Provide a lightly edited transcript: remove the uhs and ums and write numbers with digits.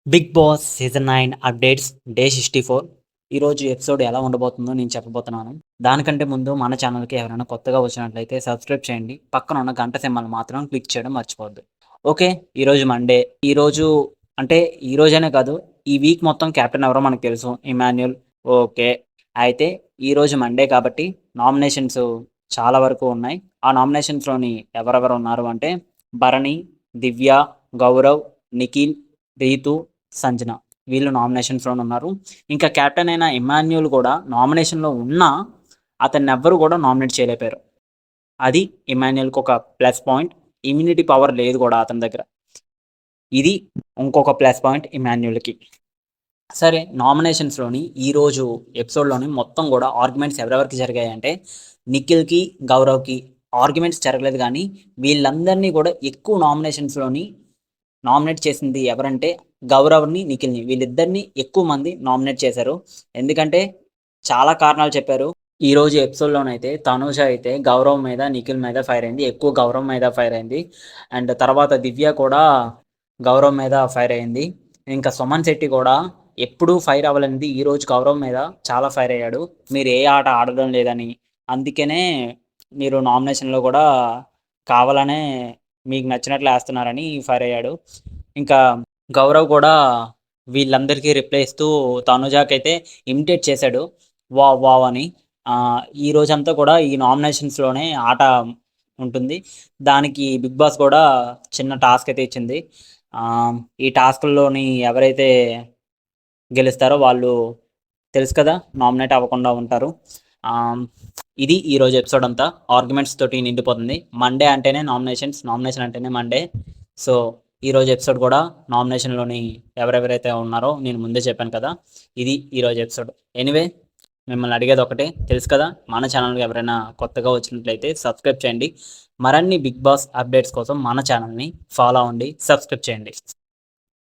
Big Boss season 9 updates day 64. ఈరోజు episode ఎలా ఉండబోతుందో నేను చెప్పబోతున్నాను. దానికంటే ముందు మన ఛానల్‌కి ఎవరైనా కొత్తగా వచ్చినట్లయితే సబ్స్క్రైబ్ చేయండి. పక్కన ఉన్న గంట సింబల్ మాత్రం క్లిక్ చేయడం మర్చిపోవద్దు. ఓకే. ఈరోజు మండే. ఈరోజు అంటే ఈరోజనే కాదు, ఈ వీక్ మొత్తం కెప్టెన్ ఎవరో మనకు తెలుసు. ఇమాన్యుల్. ఓకే. అయితే ఈరోజు మండే కాబట్టి నామినేషన్స్ చాలా వరకు ఉన్నాయి. ఆ నామినేషన్స్‌లోని ఎవరెవరు ఉన్నారు అంటే భరణి, దివ్య, గౌరవ్, నిఖిల్, రీతు, సంజన వీళ్ళు నామినేషన్స్‌లోనే ఉన్నారు. ఇంకా కెప్టెన్ అయిన ఇమాన్యుల్ కూడా నామినేషన్‌లో ఉన్నా అతన్నెవ్వరు కూడా నామినేట్ చేయలేకపోయారు. అది ఇమాన్యుల్‌కి ఒక ప్లస్ పాయింట్. ఇమ్యూనిటీ పవర్ లేదు కూడా అతని దగ్గర. ఇది ఇంకొక ప్లస్ పాయింట్ ఇమాన్యుల్‌కి. సరే, నామినేషన్స్‌లోని ఈరోజు ఎపిసోడ్‌లోని మొత్తం కూడా ఆర్గ్యుమెంట్స్ ఎవరెవరికి జరిగాయంటే నిఖిల్‌కి, గౌరవ్‌కి ఆర్గ్యుమెంట్స్ జరగలేదు కానీ వీళ్ళందరినీ కూడా ఎక్కువ నామినేషన్స్‌లోని నామినేట్ చేసింది ఎవరంటే గౌరవ్‌ని, నిఖిల్‌ని. వీళ్ళిద్దరిని ఎక్కువ మంది నామినేట్ చేశారు. ఎందుకంటే చాలా కారణాలు చెప్పారు. ఈరోజు ఎపిసోడ్‌లోనైతే తనూజ అయితే గౌరవ్ మీద, నిఖిల్ మీద ఫైర్ అయింది. ఎక్కువ గౌరవ్ మీద ఫైర్ అయింది. అండ్ తర్వాత దివ్య కూడా గౌరవ్ మీద ఫైర్ అయింది. ఇంకా సుమన్ శెట్టి కూడా ఎప్పుడూ ఫైర్ అవ్వలేనిది ఈరోజు గౌరవ్ మీద చాలా ఫైర్ అయ్యాడు. మీరు ఏ ఆట ఆడడం లేదని. అందుకనే మీరు నామినేషన్‌లో కూడా కావాలనే మీకు నచ్చినట్లు ఏస్తున్నారని ఫైర్ అయ్యాడు. ఇంకా గౌరవ్ కూడా వీళ్ళందరికీ రిప్లై ఇస్తూ తనుజాకైతే ఇమిటేట్ చేశాడు. వావ్! వావ్! అని. ఈ రోజంతా కూడా ఈ నామినేషన్స్‌లోనే ఆట ఉంటుంది. దానికి బిగ్ బాస్ కూడా చిన్న టాస్క్ అయితే ఇచ్చింది. ఈ టాస్క్‌ల్లోని ఎవరైతే గెలుస్తారో వాళ్ళు తెలుసు కదా! నామినేట్ అవ్వకుండా ఉంటారు. ఇది ఈరోజు ఎపిసోడ్ అంతా. ఆర్గ్యుమెంట్స్ తోటి నిండిపోతుంది. మండే అంటేనే నామినేషన్స్, నామినేషన్ అంటేనే మండే. సో, ఈరోజు ఎపిసోడ్ కూడా నామినేషన్‌లోని ఎవరెవరైతే ఉన్నారో నేను ముందే చెప్పాను కదా! ఇది ఈరోజు ఎపిసోడ్. ఎనీవే, మిమ్మల్ని అడిగేది ఒకటే, తెలుసు కదా! మన ఛానల్‌కి ఎవరైనా కొత్తగా వచ్చినట్లయితే సబ్స్క్రైబ్ చేయండి. మరిన్ని బిగ్ బాస్ అప్డేట్స్ కోసం మన ఛానల్‌ని ఫాలో అవ్వండి, సబ్స్క్రైబ్ చేయండి.